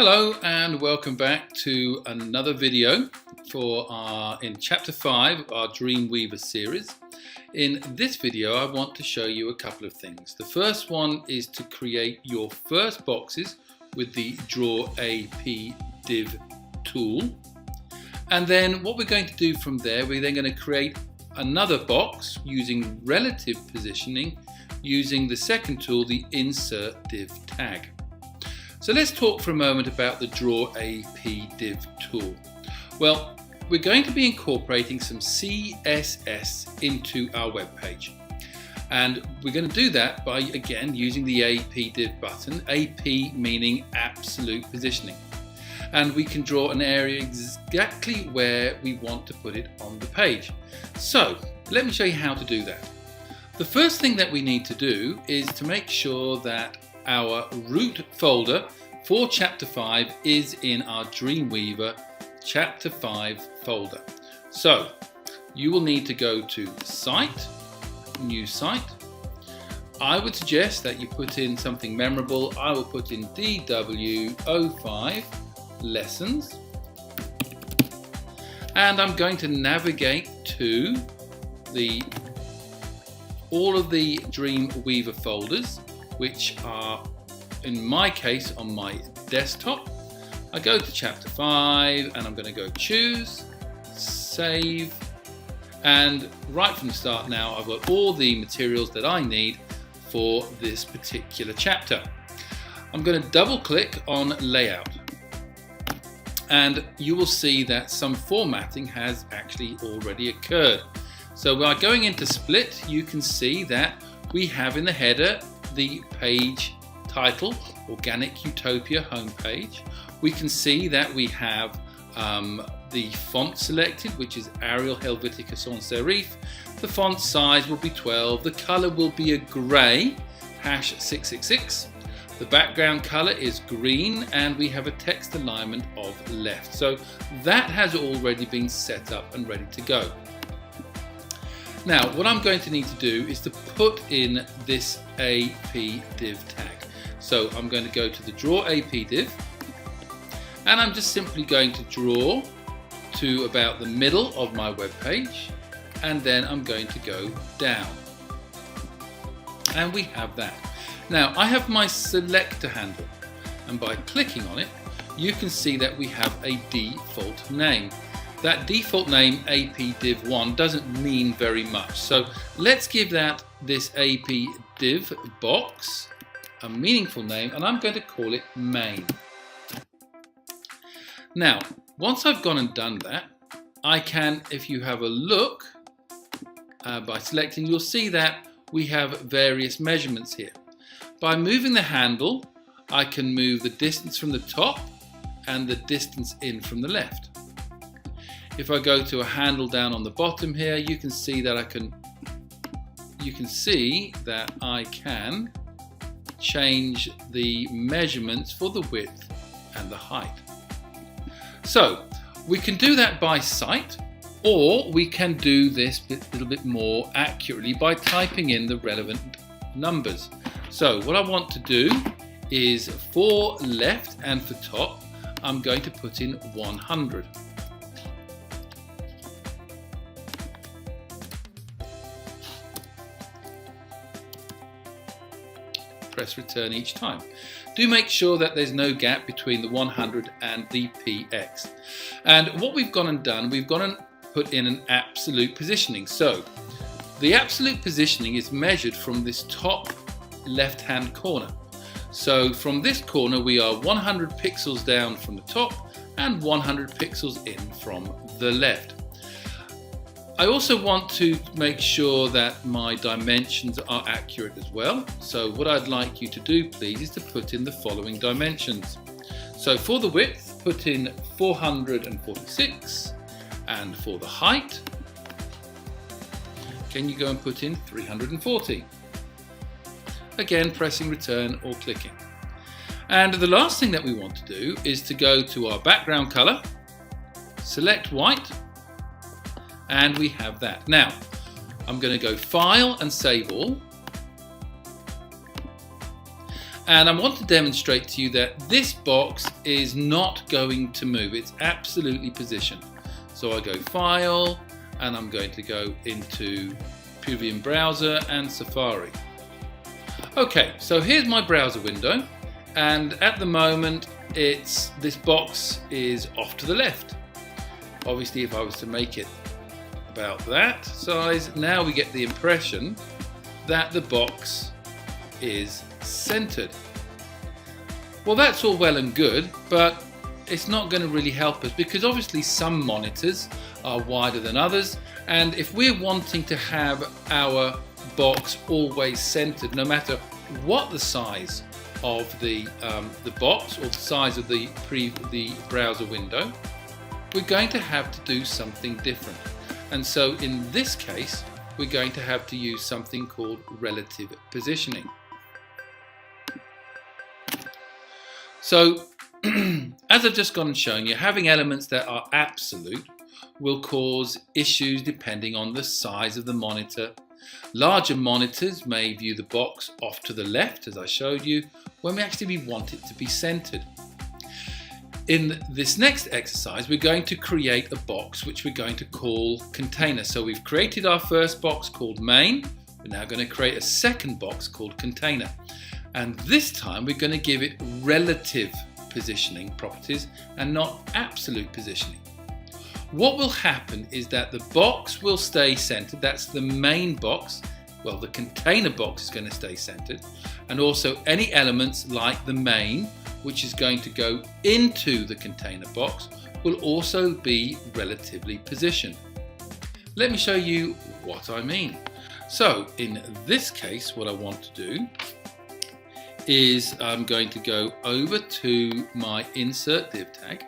Hello and welcome back to another video for in chapter 5 our Dreamweaver series. In this video I want to show you a couple of things. The first one is to create your first boxes with the dw0502 div tool, and then what we're going to do from there, we're then going to create another box using relative positioning using the second tool, the insert div tag. So let's talk for a moment about the dw0502 div tool. Well, we're going to be incorporating some CSS into our web page, and we're going to do that by again using the AP div button, AP meaning absolute positioning, and we can draw an area exactly where we want to put it on the page. So let me show you how to do that. The first thing that we need to do is to make sure that our root folder for chapter 5 is in our Dreamweaver chapter 5 folder. So you will need to go to Site, New Site. I would suggest that you put in something memorable. I will put in dw05 lessons, and I'm going to navigate to all of the Dreamweaver folders, which are in my case on my desktop. I go to chapter 5 and I'm going to go choose, save, and right from the start now I've got all the materials that I need for this particular chapter. I'm going to double click on layout, and you will see that some formatting has actually already occurred. So by going into split, you can see that we have in the header the page title, Organic Utopia homepage. We can see that we have the font selected, which is Arial Helvetica Sans Serif. The font size will be 12. The color will be a gray, #666. The background color is green, and we have a text alignment of left. So that has already been set up and ready to go. Now, what I'm going to need to do is to put in this AP div tag. So I'm going to go to the draw AP div, and I'm just simply going to draw to about the middle of my web page, and then I'm going to go down. And we have that. Now I have my selector handle, and by clicking on it, you can see that we have a default name. That default name AP div 1 doesn't mean very much, so let's give this AP div box a meaningful name, and I'm going to call it main. Now once I've gone and done that, I can, if you have a look by selecting, you'll see that we have various measurements here. By moving the handle, I can move the distance from the top and the distance in from the left. If I go to a handle down on the bottom here, you can see that I can change the measurements for the width and the height. So we can do that by sight, or we can do this a little bit more accurately by typing in the relevant numbers. So what I want to do is for left and for top, I'm going to put in 100. Press return each time. Do make sure that there's no gap between the 100 and the PX. And what we've gone and done, we've gone and put in an absolute positioning. So the absolute positioning is measured from this top left hand corner. So from this corner we are 100 pixels down from the top and 100 pixels in from the left. I also want to make sure that my dimensions are accurate as well. So what I'd like you to do, please, is to put in the following dimensions. So for the width, put in 446, and for the height, can you go and put in 340? Again, pressing return or clicking. And the last thing that we want to do is to go to our background color, select white, and we have that. Now I'm going to go File and Save All, And I want to demonstrate to you that this box is not going to move. It's absolutely positioned. So I go File, and I'm going to go into Postioned browser and Safari. Okay, so here's my browser window, and at the moment this box is off to the left. Obviously, if I was to make it about that size, now we get the impression that the box is centered. Well, that's all well and good, but it's not going to really help us, because obviously some monitors are wider than others, and if we're wanting to have our box always centered, no matter what the size of the box or the size of the browser window, we're going to have to do something different. And so in this case, we're going to have to use something called relative positioning. So as I've just gone and shown you, having elements that are absolute will cause issues depending on the size of the monitor. Larger monitors may view the box off to the left, as I showed you, when we actually want it to be centered. In this next exercise, we're going to create a box which we're going to call container. So we've created our first box called main. We're now going to create a second box called container. And this time we're going to give it relative positioning properties and not absolute positioning. What will happen is that the box will stay centered. That's the main box. Well, the container box is going to stay centered. And also any elements like the main, which is going to go into the container box, will also be relatively positioned. Let me show you what I mean. So in this case, what I want to do is I'm going to go over to my insert div tag,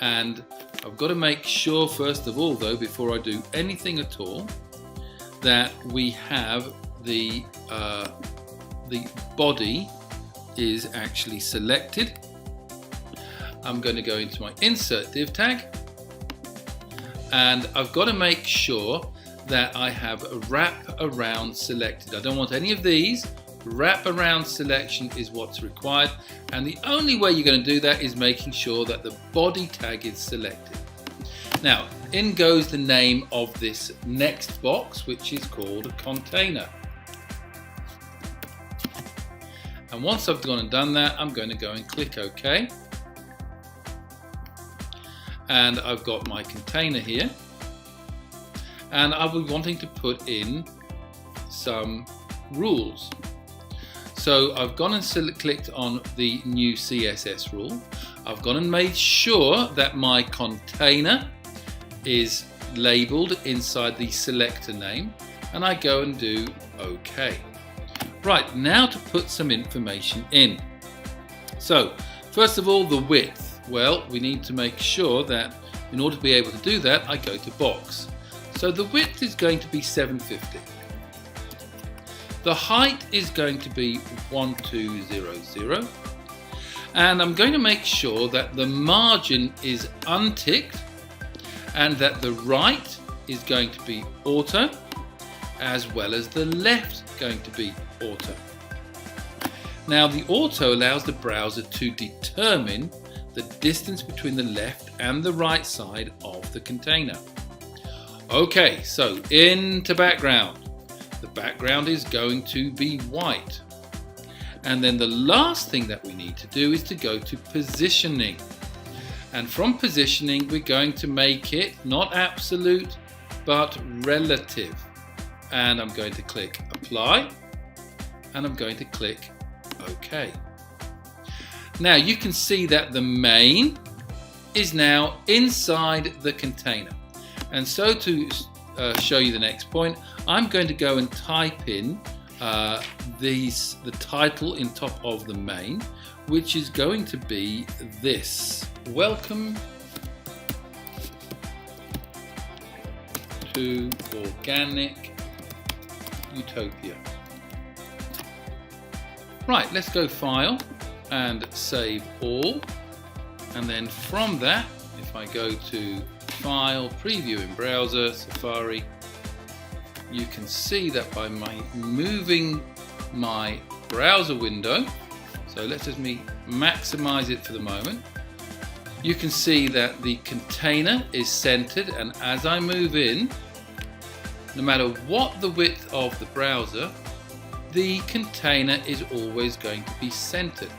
and I've got to make sure first of all, though, before I do anything at all, that we have the body is actually selected. I'm going to go into my insert div tag, and I've got to make sure that I have a wrap around selected. I don't want any of these. Wrap around selection is what's required, and the only way you're going to do that is making sure that the body tag is selected. Now, in goes the name of this next box, which is called a container. And once I've gone and done that, I'm going to go and click OK. And I've got my container here. And I'll be wanting to put in some rules. So I've gone and clicked on the new CSS rule. I've gone and made sure that my container is labeled inside the selector name, and I go and do OK. Right, now to put some information in. So first of all, the width. Well, we need to make sure that in order to be able to do that, I go to box. So the width is going to be 750. The height is going to be 1200. And I'm going to make sure that the margin is unticked and that the right is going to be auto, as well as the left going to be auto. Now the auto allows the browser to determine the distance between the left and the right side of the container. Okay, so into background. The background is going to be white. And then the last thing that we need to do is to go to positioning. And from positioning, we're going to make it not absolute, but relative. And I'm going to click apply, and I'm going to click OK. Now you can see that the main is now inside the container. And so to show you the next point, I'm going to go and type in the title in top of the main, which is going to be this: Welcome to Organic Utopia. Right, let's go File and Save All, and then from that, if I go to File, Preview in Browser, Safari, you can see that by my moving my browser window, so let's just maximize it for the moment, you can see that the container is centered, and as I move in, no matter what the width of the browser, the container is always going to be centered.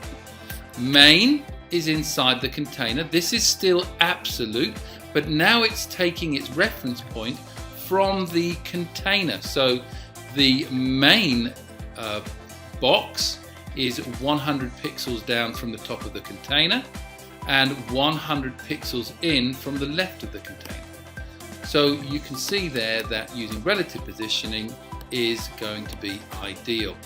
Main is inside the container. This is still absolute, but now it's taking its reference point from the container. So the main box is 100 pixels down from the top of the container and 100 pixels in from the left of the container. So you can see there that using relative positioning is going to be ideal.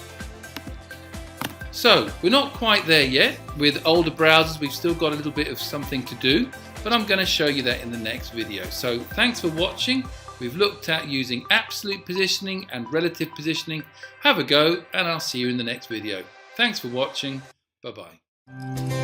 So we're not quite there yet. With older browsers, we've still got a little bit of something to do, but I'm going to show you that in the next video. So thanks for watching. We've looked at using absolute positioning and relative positioning. Have a go, and I'll see you in the next video. Thanks for watching. Bye-bye.